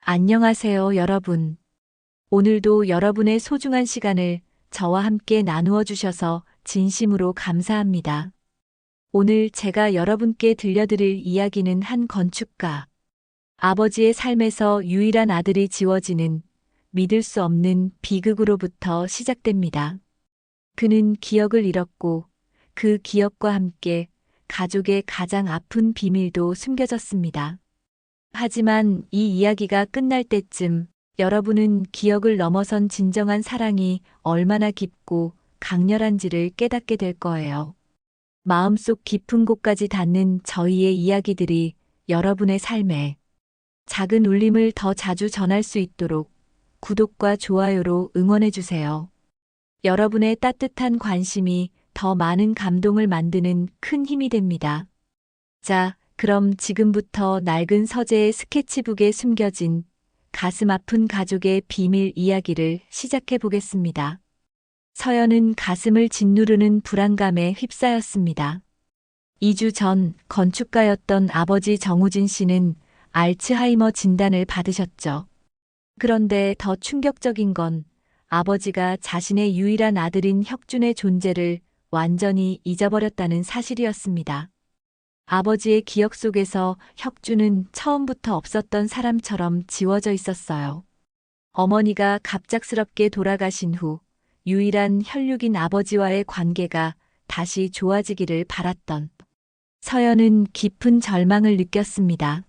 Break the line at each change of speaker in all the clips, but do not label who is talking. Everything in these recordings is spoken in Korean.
안녕하세요, 여러분. 오늘도 여러분의 소중한 시간을 저와 함께 나누어 주셔서 진심으로 감사합니다. 오늘 제가 여러분께 들려드릴 이야기는 한 건축가, 아버지의 삶에서 유일한 아들이 지워지는 믿을 수 없는 비극으로부터 시작됩니다. 그는 기억을 잃었고 그 기억과 함께 가족의 가장 아픈 비밀도 숨겨졌습니다. 하지만 이 이야기가 끝날 때쯤 여러분은 기억을 넘어선 진정한 사랑이 얼마나 깊고 강렬한지를 깨닫게 될 거예요. 마음속 깊은 곳까지 닿는 저희의 이야기들이 여러분의 삶에 작은 울림을 더 자주 전할 수 있도록 구독과 좋아요로 응원해 주세요. 여러분의 따뜻한 관심이 더 많은 감동을 만드는 큰 힘이 됩니다. 자, 그럼 지금부터 낡은 서재의 스케치북에 숨겨진 가슴 아픈 가족의 비밀 이야기를 시작해 보겠습니다. 서연은 가슴을 짓누르는 불안감에 휩싸였습니다. 2주 전 건축가였던 아버지 정우진 씨는 알츠하이머 진단을 받으셨죠. 그런데 더 충격적인 건 아버지가 자신의 유일한 아들인 혁준의 존재를 완전히 잊어버렸다는 사실이었습니다. 아버지의 기억 속에서 혁준은 처음부터 없었던 사람처럼 지워져 있었어요. 어머니가 갑작스럽게 돌아가신 후 유일한 혈육인 아버지와의 관계가 다시 좋아지기를 바랐던 서연은 깊은 절망을 느꼈습니다.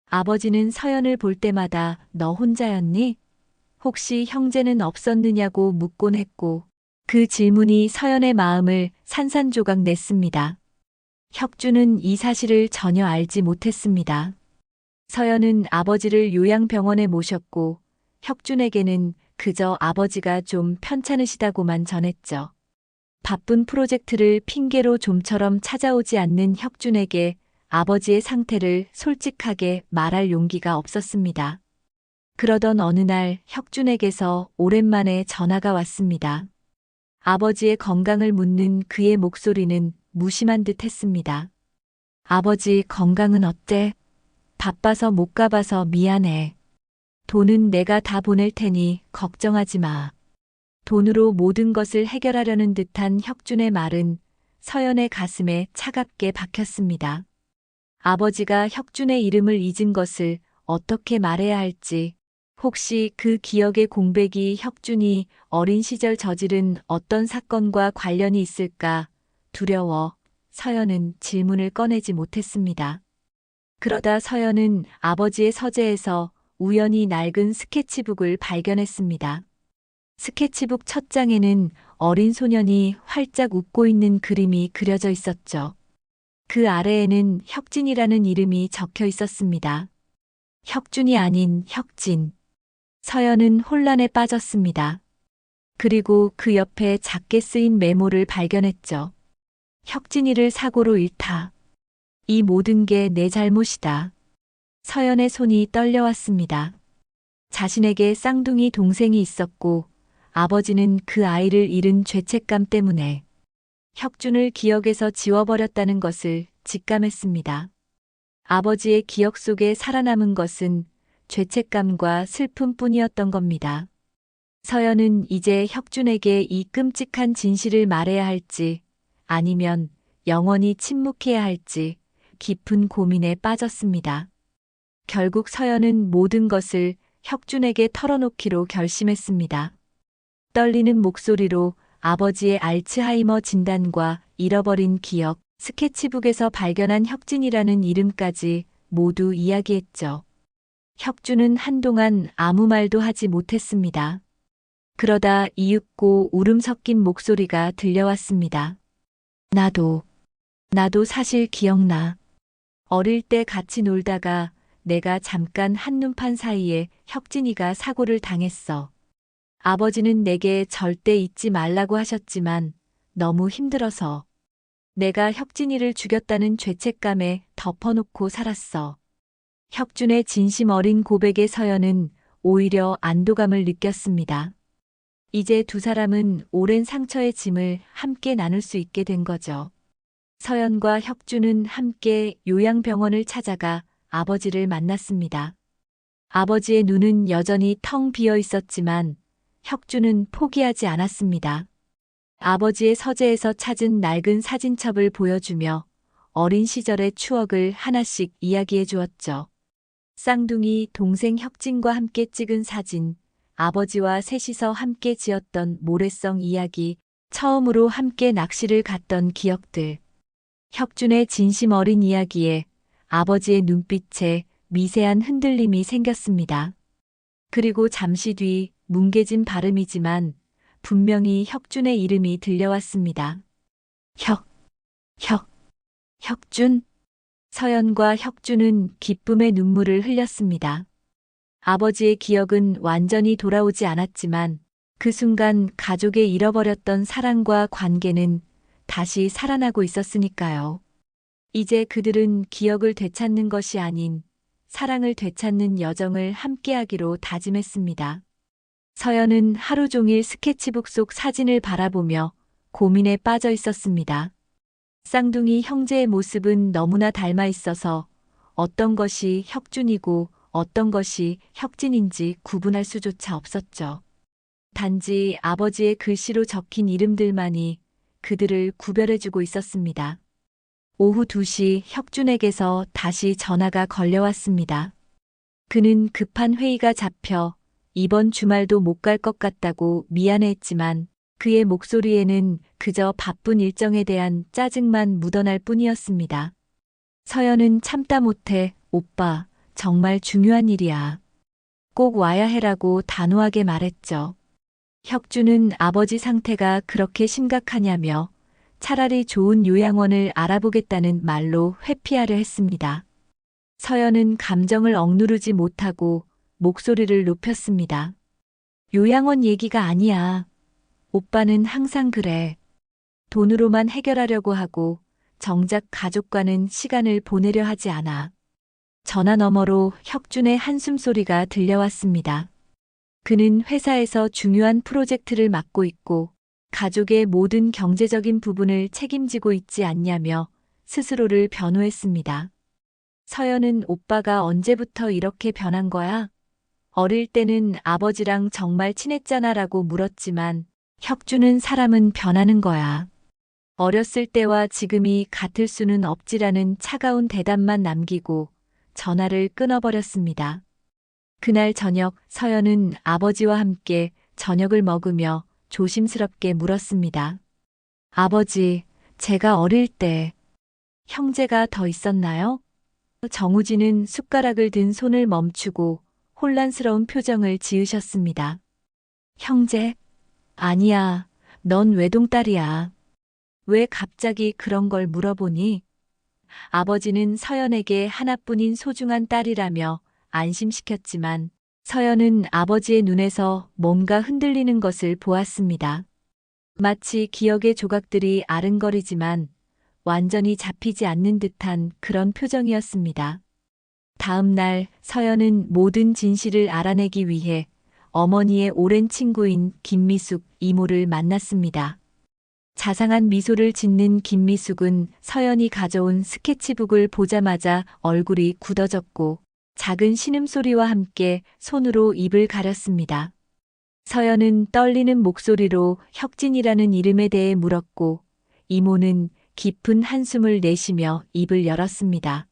아버지는 서연을 볼 때마다 너 혼자였니? 혹시 형제는 없었느냐고 묻곤 했고 그 질문이 서연의 마음을 산산조각 냈습니다. 혁준은 이 사실을 전혀 알지 못했습니다. 서연은 아버지를 요양병원에 모셨고 혁준에게는 그저 아버지가 좀 편찮으시다고만 전했죠. 바쁜 프로젝트를 핑계로 좀처럼 찾아오지 않는 혁준에게 아버지의 상태를 솔직하게 말할 용기가 없었습니다. 그러던 어느 날 혁준에게서 오랜만에 전화가 왔습니다. 아버지의 건강을 묻는 그의 목소리는 무심한 듯 했습니다. 아버지 건강은 어때? 바빠서 못 가봐서 미안해. 돈은 내가 다 보낼 테니 걱정하지 마. 돈으로 모든 것을 해결하려는 듯한 혁준의 말은 서연의 가슴에 차갑게 박혔습니다. 아버지가 혁준의 이름을 잊은 것을 어떻게 말해야 할지, 혹시 그 기억의 공백이 혁준이 어린 시절 저지른 어떤 사건과 관련이 있을까 두려워 서연은 질문을 꺼내지 못했습니다. 그러다 서연은 아버지의 서재에서 우연히 낡은 스케치북을 발견했습니다. 스케치북 첫 장에는 어린 소년이 활짝 웃고 있는 그림이 그려져 있었죠. 그 아래에는 혁진이라는 이름이 적혀 있었습니다. 혁준이 아닌 혁진. 서연은 혼란에 빠졌습니다. 그리고 그 옆에 작게 쓰인 메모를 발견했죠. 혁진이를 사고로 잃다. 이 모든 게 내 잘못이다. 서연의 손이 떨려왔습니다. 자신에게 쌍둥이 동생이 있었고 아버지는 그 아이를 잃은 죄책감 때문에 혁준을 기억에서 지워버렸다는 것을 직감했습니다. 아버지의 기억 속에 살아남은 것은 죄책감과 슬픔뿐이었던 겁니다. 서연은 이제 혁준에게 이 끔찍한 진실을 말해야 할지 아니면 영원히 침묵해야 할지 깊은 고민에 빠졌습니다. 결국 서연은 모든 것을 혁준에게 털어놓기로 결심했습니다. 떨리는 목소리로 아버지의 알츠하이머 진단과 잃어버린 기억, 스케치북에서 발견한 혁진이라는 이름까지 모두 이야기했죠. 혁준은 한동안 아무 말도 하지 못했습니다. 그러다 이윽고 울음 섞인 목소리가 들려왔습니다. 나도 사실 기억나. 어릴 때 같이 놀다가 내가 잠깐 한눈판 사이에 혁진이가 사고를 당했어. 아버지는 내게 절대 잊지 말라고 하셨지만 너무 힘들어서 내가 혁진이를 죽였다는 죄책감에 덮어놓고 살았어. 혁준의 진심 어린 고백에 서연은 오히려 안도감을 느꼈습니다. 이제 두 사람은 오랜 상처의 짐을 함께 나눌 수 있게 된 거죠. 서연과 혁준은 함께 요양병원을 찾아가 아버지를 만났습니다. 아버지의 눈은 여전히 텅 비어 있었지만 혁준은 포기하지 않았습니다. 아버지의 서재에서 찾은 낡은 사진첩을 보여주며 어린 시절의 추억을 하나씩 이야기해 주었죠. 쌍둥이 동생 혁진과 함께 찍은 사진, 아버지와 셋이서 함께 지었던 모래성 이야기, 처음으로 함께 낚시를 갔던 기억들. 혁준의 진심 어린 이야기에 아버지의 눈빛에 미세한 흔들림이 생겼습니다. 그리고 잠시 뒤 뭉개진 발음이지만 분명히 혁준의 이름이 들려왔습니다. 혁준? 서연과 혁준은 기쁨의 눈물을 흘렸습니다. 아버지의 기억은 완전히 돌아오지 않았지만 그 순간 가족의 잃어버렸던 사랑과 관계는 다시 살아나고 있었으니까요. 이제 그들은 기억을 되찾는 것이 아닌 사랑을 되찾는 여정을 함께하기로 다짐했습니다. 서연은 하루 종일 스케치북 속 사진을 바라보며 고민에 빠져 있었습니다. 쌍둥이 형제의 모습은 너무나 닮아 있어서 어떤 것이 혁준이고 어떤 것이 혁진인지 구분할 수조차 없었죠. 단지 아버지의 글씨로 적힌 이름들만이 그들을 구별해주고 있었습니다. 오후 2시 혁준에게서 다시 전화가 걸려왔습니다. 그는 급한 회의가 잡혀 이번 주말도 못 갈 것 같다고 미안해했지만 그의 목소리에는 그저 바쁜 일정에 대한 짜증만 묻어날 뿐이었습니다. 서연은 참다 못해 오빠, 정말 중요한 일이야. 꼭 와야 해라고 단호하게 말했죠. 혁준은 아버지 상태가 그렇게 심각하냐며 차라리 좋은 요양원을 알아보겠다는 말로 회피하려 했습니다. 서연은 감정을 억누르지 못하고 목소리를 높였습니다. 요양원 얘기가 아니야. 오빠는 항상 그래. 돈으로만 해결하려고 하고 정작 가족과는 시간을 보내려 하지 않아. 전화 너머로 혁준의 한숨소리가 들려왔습니다. 그는 회사에서 중요한 프로젝트를 맡고 있고 가족의 모든 경제적인 부분을 책임지고 있지 않냐며 스스로를 변호했습니다. 서연은 오빠가 언제부터 이렇게 변한 거야? 어릴 때는 아버지랑 정말 친했잖아라고 물었지만 혁준은 사람은 변하는 거야. 어렸을 때와 지금이 같을 수는 없지라는 차가운 대답만 남기고 전화를 끊어버렸습니다. 그날 저녁 서연은 아버지와 함께 저녁을 먹으며 조심스럽게 물었습니다. 아버지, 제가 어릴 때 형제가 더 있었나요? 정우진은 숟가락을 든 손을 멈추고 혼란스러운 표정을 지으셨습니다. 형제? 아니야, 넌 외동딸이야. 왜 갑자기 그런 걸 물어보니? 아버지는 서연에게 하나뿐인 소중한 딸이라며 안심시켰지만 서연은 아버지의 눈에서 뭔가 흔들리는 것을 보았습니다. 마치 기억의 조각들이 아른거리지만 완전히 잡히지 않는 듯한 그런 표정이었습니다. 다음 날 서연은 모든 진실을 알아내기 위해 어머니의 오랜 친구인 김미숙 이모를 만났습니다. 자상한 미소를 짓는 김미숙은 서연이 가져온 스케치북을 보자마자 얼굴이 굳어졌고 작은 신음소리와 함께 손으로 입을 가렸습니다. 서연은 떨리는 목소리로 혁진이라는 이름에 대해 물었고 이모는 깊은 한숨을 내쉬며 입을 열었습니다.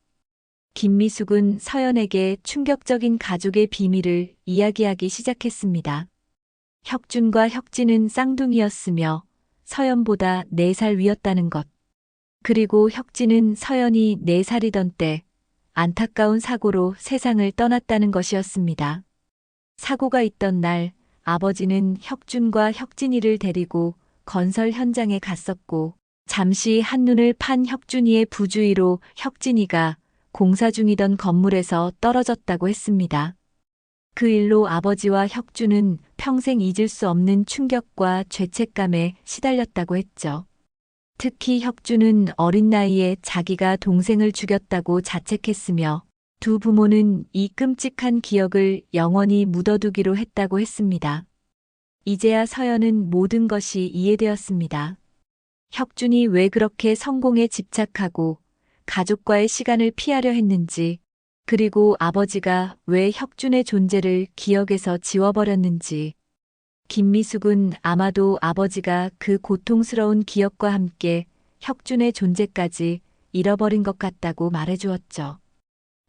김미숙은 서연에게 충격적인 가족의 비밀을 이야기하기 시작했습니다. 혁준과 혁진은 쌍둥이였으며 서연보다 4살 위였다는 것. 그리고 혁진은 서연이 4살이던 때 안타까운 사고로 세상을 떠났다는 것이었습니다. 사고가 있던 날 아버지는 혁준과 혁진이를 데리고 건설 현장에 갔었고 잠시 한눈을 판 혁준이의 부주의로 혁진이가 공사 중이던 건물에서 떨어졌다고 했습니다. 그 일로 아버지와 혁준은 평생 잊을 수 없는 충격과 죄책감에 시달렸다고 했죠. 특히 혁준은 어린 나이에 자기가 동생을 죽였다고 자책했으며 두 부모는 이 끔찍한 기억을 영원히 묻어두기로 했다고 했습니다. 이제야 서연은 모든 것이 이해되었습니다. 혁준이 왜 그렇게 성공에 집착하고 가족과의 시간을 피하려 했는지, 그리고 아버지가 왜 혁준의 존재를 기억에서 지워버렸는지. 김미숙은 아마도 아버지가 그 고통스러운 기억과 함께 혁준의 존재까지 잃어버린 것 같다고 말해주었죠.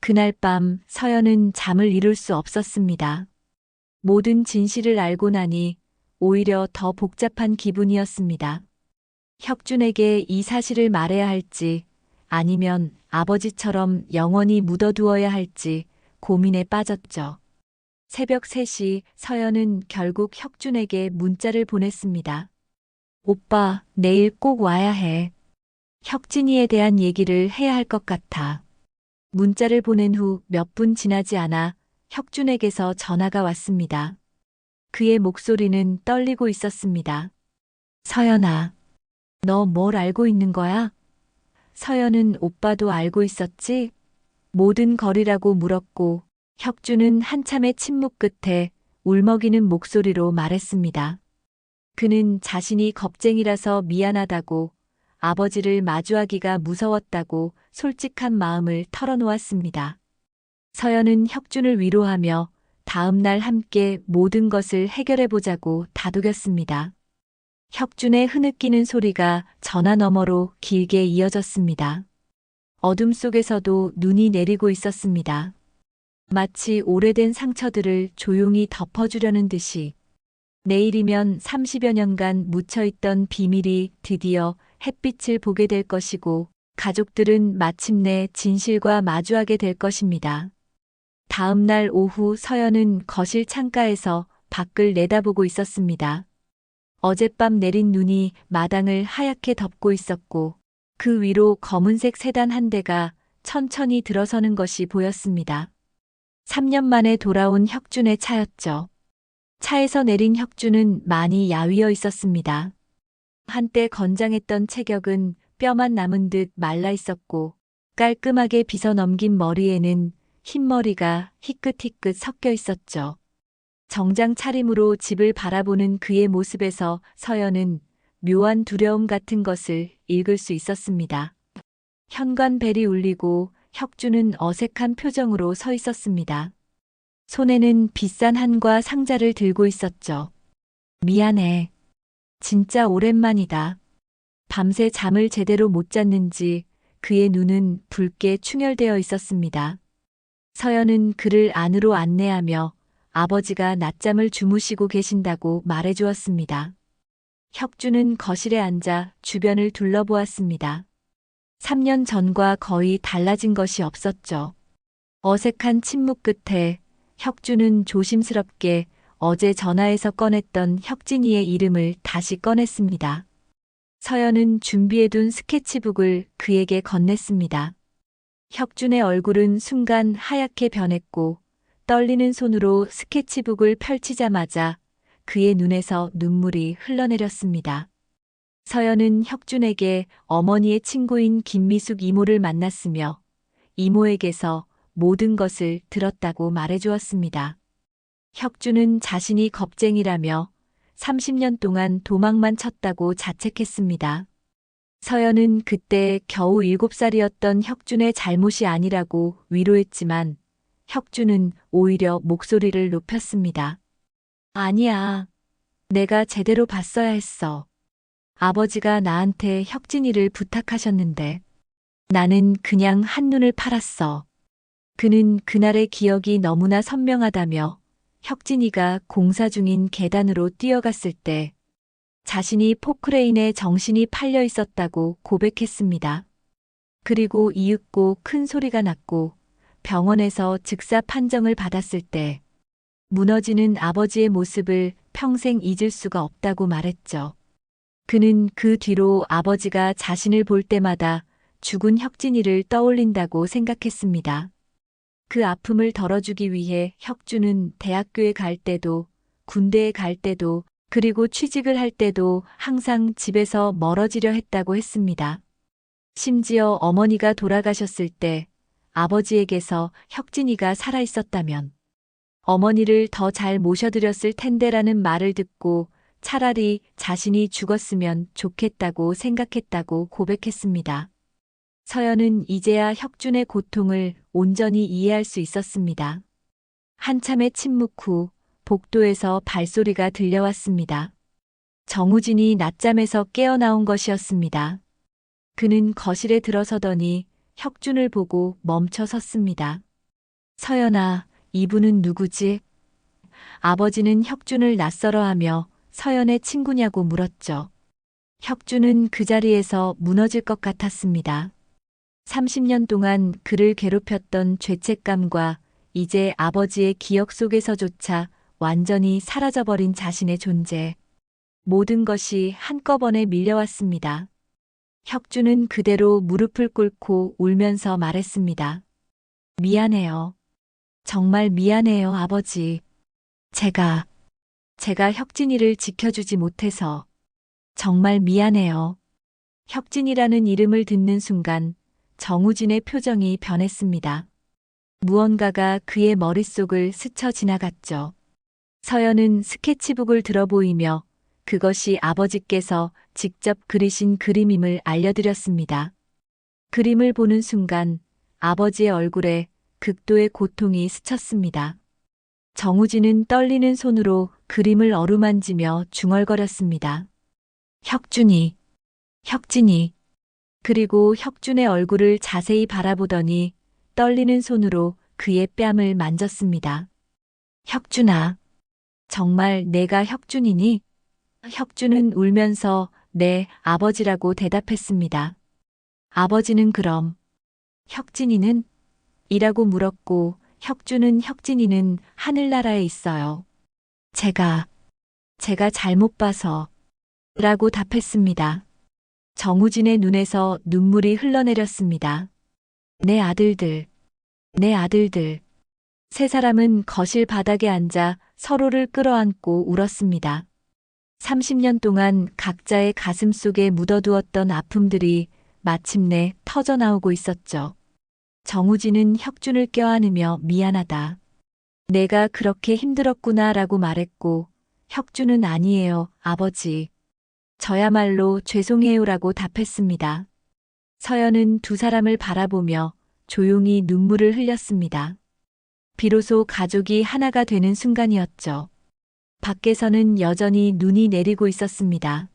그날 밤 서연은 잠을 이룰 수 없었습니다. 모든 진실을 알고 나니 오히려 더 복잡한 기분이었습니다. 혁준에게 이 사실을 말해야 할지 아니면 아버지처럼 영원히 묻어두어야 할지 고민에 빠졌죠. 새벽 3시 서연은 결국 혁준에게 문자를 보냈습니다. 오빠, 내일 꼭 와야 해. 혁진이에 대한 얘기를 해야 할 것 같아. 문자를 보낸 후 몇 분 지나지 않아 혁준에게서 전화가 왔습니다. 그의 목소리는 떨리고 있었습니다. 서연아, 너 뭘 알고 있는 거야? 서연은 오빠도 알고 있었지? 모든 거리라고 물었고 혁준은 한참의 침묵 끝에 울먹이는 목소리로 말했습니다. 그는 자신이 겁쟁이라서 미안하다고 아버지를 마주하기가 무서웠다고 솔직한 마음을 털어놓았습니다. 서연은 혁준을 위로하며 다음 날 함께 모든 것을 해결해보자고 다독였습니다. 혁준의 흐느끼는 소리가 전화 너머로 길게 이어졌습니다. 어둠 속에서도 눈이 내리고 있었습니다. 마치 오래된 상처들을 조용히 덮어주려는 듯이. 내일이면 30여 년간 묻혀있던 비밀이 드디어 햇빛을 보게 될 것이고 가족들은 마침내 진실과 마주하게 될 것입니다. 다음 날 오후 서연은 거실 창가에서 밖을 내다보고 있었습니다. 어젯밤 내린 눈이 마당을 하얗게 덮고 있었고 그 위로 검은색 세단 한 대가 천천히 들어서는 것이 보였습니다. 3년 만에 돌아온 혁준의 차였죠. 차에서 내린 혁준은 많이 야위어 있었습니다. 한때 건장했던 체격은 뼈만 남은 듯 말라 있었고 깔끔하게 빗어 넘긴 머리에는 흰머리가 희끗희끗 섞여 있었죠. 정장 차림으로 집을 바라보는 그의 모습에서 서연은 묘한 두려움 같은 것을 읽을 수 있었습니다. 현관벨이 울리고 혁준은 어색한 표정으로 서 있었습니다. 손에는 비싼 한과 상자를 들고 있었죠. 미안해. 진짜 오랜만이다. 밤새 잠을 제대로 못 잤는지 그의 눈은 붉게 충혈되어 있었습니다. 서연은 그를 안으로 안내하며 아버지가 낮잠을 주무시고 계신다고 말해주었습니다. 혁준은 거실에 앉아 주변을 둘러보았습니다. 3년 전과 거의 달라진 것이 없었죠. 어색한 침묵 끝에 혁준은 조심스럽게 어제 전화해서 꺼냈던 혁진이의 이름을 다시 꺼냈습니다. 서연은 준비해둔 스케치북을 그에게 건넸습니다. 혁준의 얼굴은 순간 하얗게 변했고 떨리는 손으로 스케치북을 펼치자마자 그의 눈에서 눈물이 흘러내렸습니다. 서연은 혁준에게 어머니의 친구인 김미숙 이모를 만났으며 이모에게서 모든 것을 들었다고 말해주었습니다. 혁준은 자신이 겁쟁이라며 30년 동안 도망만 쳤다고 자책했습니다. 서연은 그때 겨우 7살이었던 혁준의 잘못이 아니라고 위로했지만 혁준은 오히려 목소리를 높였습니다. 아니야. 내가 제대로 봤어야 했어. 아버지가 나한테 혁진이를 부탁하셨는데 나는 그냥 한눈을 팔았어. 그는 그날의 기억이 너무나 선명하다며 혁진이가 공사 중인 계단으로 뛰어갔을 때 자신이 포크레인에 정신이 팔려 있었다고 고백했습니다. 그리고 이윽고 큰 소리가 났고 병원에서 즉사 판정을 받았을 때 무너지는 아버지의 모습을 평생 잊을 수가 없다고 말했죠. 그는 그 뒤로 아버지가 자신을 볼 때마다 죽은 혁진이를 떠올린다고 생각했습니다. 그 아픔을 덜어주기 위해 혁준은 대학교에 갈 때도, 군대에 갈 때도, 그리고 취직을 할 때도 항상 집에서 멀어지려 했다고 했습니다. 심지어 어머니가 돌아가셨을 때 아버지에게서 혁진이가 살아있었다면 어머니를 더 잘 모셔드렸을 텐데라는 말을 듣고 차라리 자신이 죽었으면 좋겠다고 생각했다고 고백했습니다. 서연은 이제야 혁준의 고통을 온전히 이해할 수 있었습니다. 한참의 침묵 후 복도에서 발소리가 들려왔습니다. 정우진이 낮잠에서 깨어나온 것이었습니다. 그는 거실에 들어서더니 혁준을 보고 멈춰 섰습니다. 서연아, 이분은 누구지? 아버지는 혁준을 낯설어하며 서연의 친구냐고 물었죠. 혁준은 그 자리에서 무너질 것 같았습니다. 30년 동안 그를 괴롭혔던 죄책감과 이제 아버지의 기억 속에서조차 완전히 사라져버린 자신의 존재. 모든 것이 한꺼번에 밀려왔습니다. 혁준은 그대로 무릎을 꿇고 울면서 말했습니다. 미안해요. 정말 미안해요, 아버지. 제가 혁진이를 지켜주지 못해서 정말 미안해요. 혁진이라는 이름을 듣는 순간 정우진의 표정이 변했습니다. 무언가가 그의 머릿속을 스쳐 지나갔죠. 서연은 스케치북을 들어 보이며 그것이 아버지께서 직접 그리신 그림임을 알려드렸습니다. 그림을 보는 순간 아버지의 얼굴에 극도의 고통이 스쳤습니다. 정우진은 떨리는 손으로 그림을 어루만지며 중얼거렸습니다. 혁준이, 혁진이. 그리고 혁준의 얼굴을 자세히 바라보더니 떨리는 손으로 그의 뺨을 만졌습니다. 혁준아, 정말 내가 혁준이니? 혁준은 울면서 네, 아버지라고 대답했습니다. 아버지는 그럼 혁진이는? 이라고 물었고 혁준은 혁진이는 하늘나라에 있어요. 제가 잘못 봐서 라고 답했습니다. 정우진의 눈에서 눈물이 흘러내렸습니다. 내 아들들. 세 사람은 거실 바닥에 앉아 서로를 끌어안고 울었습니다. 30년 동안 각자의 가슴 속에 묻어두었던 아픔들이 마침내 터져나오고 있었죠. 정우진은 혁준을 껴안으며 미안하다. 내가 그렇게 힘들었구나라고 말했고, 혁준은 아니에요, 아버지. 저야말로 죄송해요라고 답했습니다. 서연은 두 사람을 바라보며 조용히 눈물을 흘렸습니다. 비로소 가족이 하나가 되는 순간이었죠. 밖에서는 여전히 눈이 내리고 있었습니다.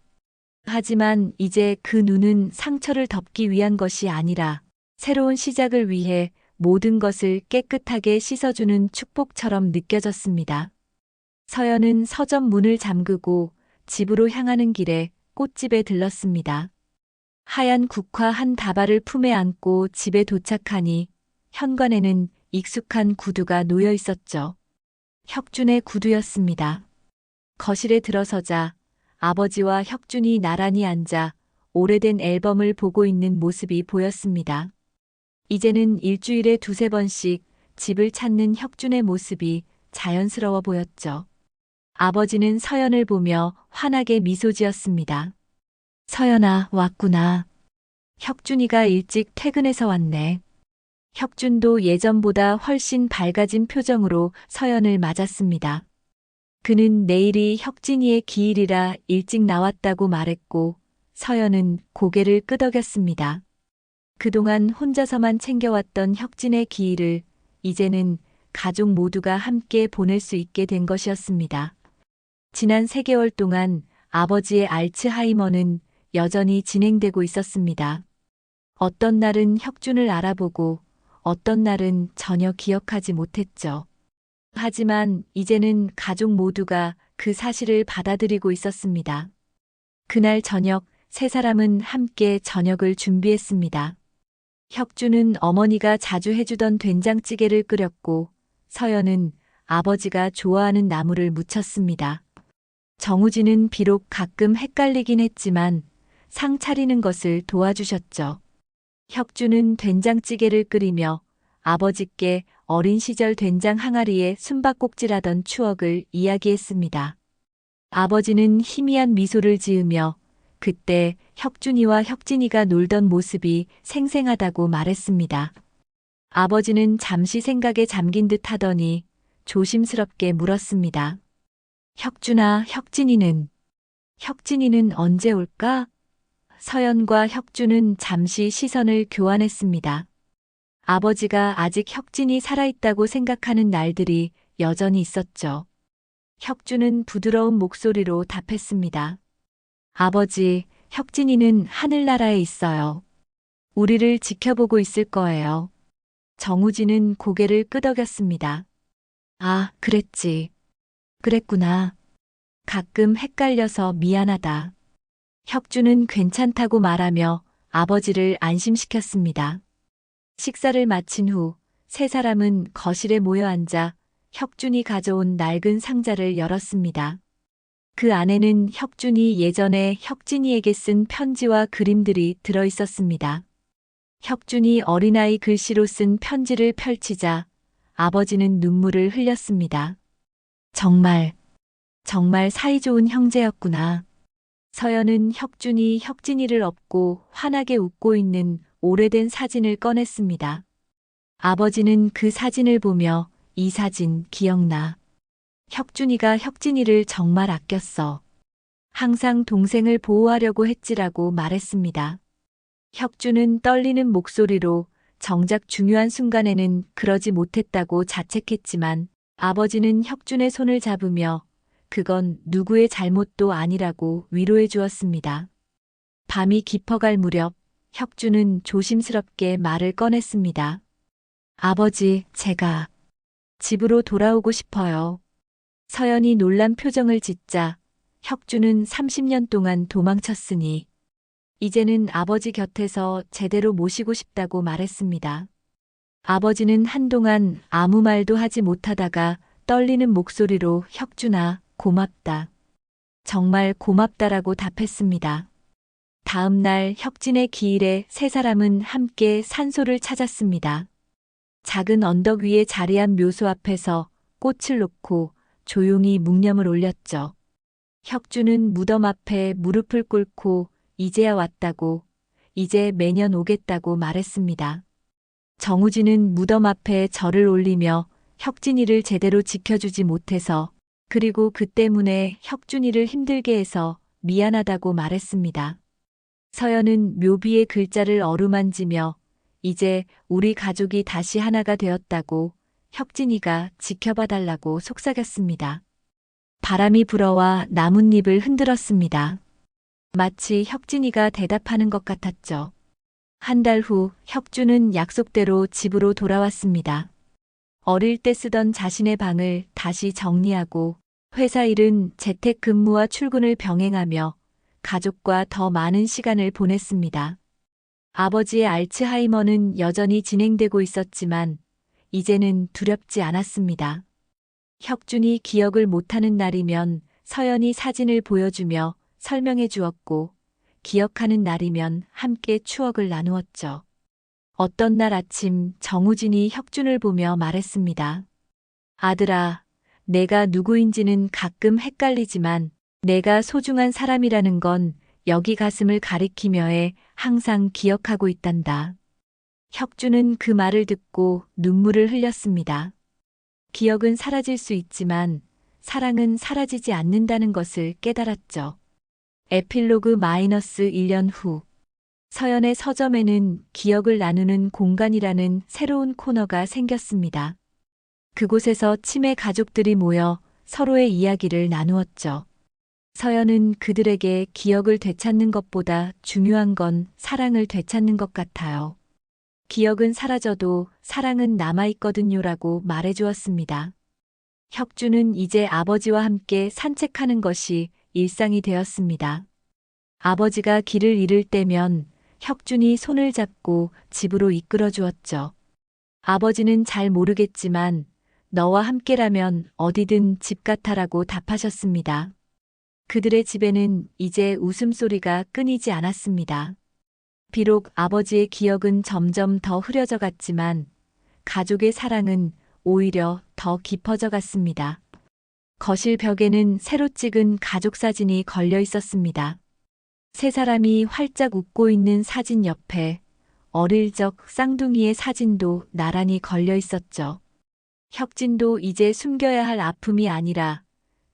하지만 이제 그 눈은 상처를 덮기 위한 것이 아니라 새로운 시작을 위해 모든 것을 깨끗하게 씻어주는 축복처럼 느껴졌습니다. 서연은 서점 문을 잠그고 집으로 향하는 길에 꽃집에 들렀습니다. 하얀 국화 한 다발을 품에 안고 집에 도착하니 현관에는 익숙한 구두가 놓여 있었죠. 혁준의 구두였습니다. 거실에 들어서자 아버지와 혁준이 나란히 앉아 오래된 앨범을 보고 있는 모습이 보였습니다. 이제는 일주일에 두세 번씩 집을 찾는 혁준의 모습이 자연스러워 보였죠. 아버지는 서연을 보며 환하게 미소 지었습니다. 서연아, 왔구나. 혁준이가 일찍 퇴근해서 왔네. 혁준도 예전보다 훨씬 밝아진 표정으로 서연을 맞았습니다. 그는 내일이 혁진이의 기일이라 일찍 나왔다고 말했고 서연은 고개를 끄덕였습니다. 그동안 혼자서만 챙겨왔던 혁진의 기일을 이제는 가족 모두가 함께 보낼 수 있게 된 것이었습니다. 지난 3개월 동안 아버지의 알츠하이머는 여전히 진행되고 있었습니다. 어떤 날은 혁준을 알아보고 어떤 날은 전혀 기억하지 못했죠. 하지만 이제는 가족 모두가 그 사실을 받아들이고 있었습니다. 그날 저녁 세 사람은 함께 저녁을 준비했습니다. 혁준은 어머니가 자주 해주던 된장찌개를 끓였고 서연은 아버지가 좋아하는 나물을 무쳤습니다. 정우진은 비록 가끔 헷갈리긴 했지만 상 차리는 것을 도와주셨죠. 혁준은 된장찌개를 끓이며 아버지께 어린 시절 된장 항아리에 숨바꼭질하던 추억을 이야기했습니다. 아버지는 희미한 미소를 지으며 그때 혁준이와 혁진이가 놀던 모습이 생생하다고 말했습니다. 아버지는 잠시 생각에 잠긴 듯 하더니 조심스럽게 물었습니다. 혁준아, 혁진이는 언제 올까? 서연과 혁준은 잠시 시선을 교환했습니다. 아버지가 아직 혁진이 살아있다고 생각하는 날들이 여전히 있었죠. 혁준은 부드러운 목소리로 답했습니다. 아버지, 혁진이는 하늘나라에 있어요. 우리를 지켜보고 있을 거예요. 정우진은 고개를 끄덕였습니다. 아, 그랬지. 그랬구나. 가끔 헷갈려서 미안하다. 혁준은 괜찮다고 말하며 아버지를 안심시켰습니다. 식사를 마친 후 세 사람은 거실에 모여 앉아 혁준이 가져온 낡은 상자를 열었습니다. 그 안에는 혁준이 예전에 혁진이에게 쓴 편지와 그림들이 들어 있었습니다. 혁준이 어린아이 글씨로 쓴 편지를 펼치자 아버지는 눈물을 흘렸습니다. 정말 사이좋은 형제였구나. 서연은 혁준이 혁진이를 업고 환하게 웃고 있는 오래된 사진을 꺼냈습니다. 아버지는 그 사진을 보며 이 사진 기억나. 혁준이가 혁진이를 정말 아꼈어. 항상 동생을 보호하려고 했지라고 말했습니다. 혁준은 떨리는 목소리로 정작 중요한 순간에는 그러지 못했다고 자책했지만 아버지는 혁준의 손을 잡으며 그건 누구의 잘못도 아니라고 위로해 주었습니다. 밤이 깊어갈 무렵 혁준은 조심스럽게 말을 꺼냈습니다. 아버지, 제가 집으로 돌아오고 싶어요. 서연이 놀란 표정을 짓자 혁준은 30년 동안 도망쳤으니 이제는 아버지 곁에서 제대로 모시고 싶다고 말했습니다. 아버지는 한동안 아무 말도 하지 못하다가 떨리는 목소리로 혁준아, 고맙다. 정말 고맙다라고 답했습니다. 다음 날 혁진의 기일에 세 사람은 함께 산소를 찾았습니다. 작은 언덕 위에 자리한 묘소 앞에서 꽃을 놓고 조용히 묵념을 올렸죠. 혁준은 무덤 앞에 무릎을 꿇고 이제야 왔다고, 이제 매년 오겠다고 말했습니다. 정우진은 무덤 앞에 절을 올리며 혁진이를 제대로 지켜주지 못해서 그리고 그 때문에 혁준이를 힘들게 해서 미안하다고 말했습니다. 서연은 묘비의 글자를 어루만지며 이제 우리 가족이 다시 하나가 되었다고 혁진이가 지켜봐달라고 속삭였습니다. 바람이 불어와 나뭇잎을 흔들었습니다. 마치 혁진이가 대답하는 것 같았죠. 한 달 후 혁준은 약속대로 집으로 돌아왔습니다. 어릴 때 쓰던 자신의 방을 다시 정리하고 회사 일은 재택근무와 출근을 병행하며 가족과 더 많은 시간을 보냈습니다. 아버지의 알츠하이머는 여전히 진행되고 있었지만 이제는 두렵지 않았습니다. 혁준이 기억을 못하는 날이면 서연이 사진을 보여주며 설명해 주었고 기억하는 날이면 함께 추억을 나누었죠. 어떤 날 아침 정우진이 혁준을 보며 말했습니다. 아들아, 내가 누구인지는 가끔 헷갈리지만 내가 소중한 사람이라는 건 여기 가슴을 가리키며 해 항상 기억하고 있단다. 혁준은 그 말을 듣고 눈물을 흘렸습니다. 기억은 사라질 수 있지만 사랑은 사라지지 않는다는 것을 깨달았죠. 에필로그 -1년 후 서연의 서점에는 기억을 나누는 공간이라는 새로운 코너가 생겼습니다. 그곳에서 치매 가족들이 모여 서로의 이야기를 나누었죠. 서연은 그들에게 기억을 되찾는 것보다 중요한 건 사랑을 되찾는 것 같아요. 기억은 사라져도 사랑은 남아있거든요라고 말해주었습니다. 혁준은 이제 아버지와 함께 산책하는 것이 일상이 되었습니다. 아버지가 길을 잃을 때면 혁준이 손을 잡고 집으로 이끌어 주었죠. 아버지는 잘 모르겠지만 너와 함께라면 어디든 집 같아라고 답하셨습니다. 그들의 집에는 이제 웃음소리가 끊이지 않았습니다. 비록 아버지의 기억은 점점 더 흐려져 갔지만 가족의 사랑은 오히려 더 깊어져 갔습니다. 거실 벽에는 새로 찍은 가족 사진이 걸려 있었습니다. 세 사람이 활짝 웃고 있는 사진 옆에 어릴 적 쌍둥이의 사진도 나란히 걸려 있었죠. 혁진도 이제 숨겨야 할 아픔이 아니라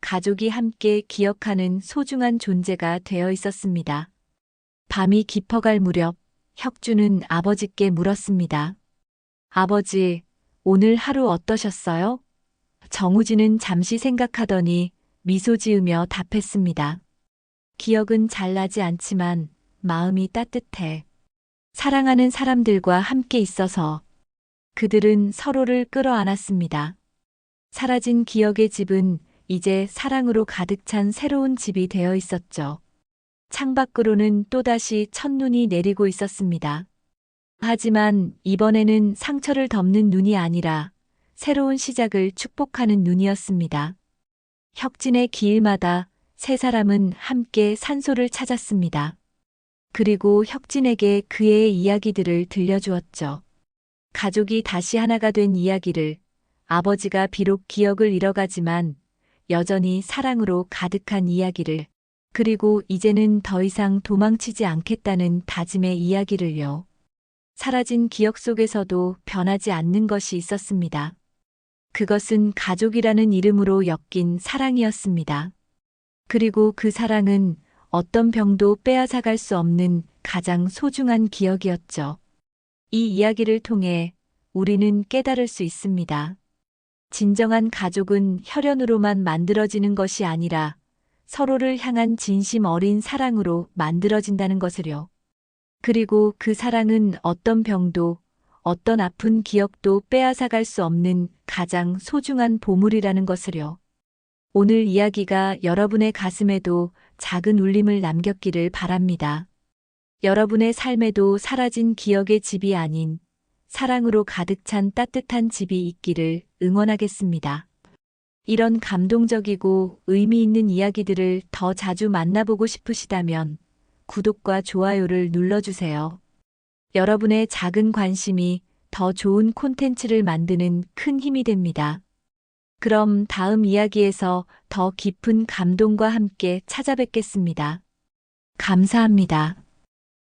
가족이 함께 기억하는 소중한 존재가 되어 있었습니다. 밤이 깊어갈 무렵 혁주는 아버지께 물었습니다. 아버지, 오늘 하루 어떠셨어요? 정우진은 잠시 생각하더니 미소 지으며 답했습니다. 기억은 잘 나지 않지만 마음이 따뜻해. 사랑하는 사람들과 함께 있어서. 그들은 서로를 끌어안았습니다. 사라진 기억의 집은 이제 사랑으로 가득 찬 새로운 집이 되어 있었죠. 창밖으로는 또다시 첫눈이 내리고 있었습니다. 하지만 이번에는 상처를 덮는 눈이 아니라 새로운 시작을 축복하는 눈이었습니다. 혁진의 길마다 세 사람은 함께 산소를 찾았습니다. 그리고 혁진에게 그의 이야기들을 들려주었죠. 가족이 다시 하나가 된 이야기를, 아버지가 비록 기억을 잃어가지만 여전히 사랑으로 가득한 이야기를, 그리고 이제는 더 이상 도망치지 않겠다는 다짐의 이야기를요. 사라진 기억 속에서도 변하지 않는 것이 있었습니다. 그것은 가족이라는 이름으로 엮인 사랑이었습니다. 그리고 그 사랑은 어떤 병도 빼앗아갈 수 없는 가장 소중한 기억이었죠. 이 이야기를 통해 우리는 깨달을 수 있습니다. 진정한 가족은 혈연으로만 만들어지는 것이 아니라 서로를 향한 진심 어린 사랑으로 만들어진다는 것을요. 그리고 그 사랑은 어떤 병도, 어떤 아픈 기억도 빼앗아갈 수 없는 가장 소중한 보물이라는 것을요. 오늘 이야기가 여러분의 가슴에도 작은 울림을 남겼기를 바랍니다. 여러분의 삶에도 사라진 기억의 집이 아닌 사랑으로 가득 찬 따뜻한 집이 있기를 응원하겠습니다. 이런 감동적이고 의미 있는 이야기들을 더 자주 만나보고 싶으시다면 구독과 좋아요를 눌러주세요. 여러분의 작은 관심이 더 좋은 콘텐츠를 만드는 큰 힘이 됩니다. 그럼 다음 이야기에서 더 깊은 감동과 함께 찾아뵙겠습니다. 감사합니다.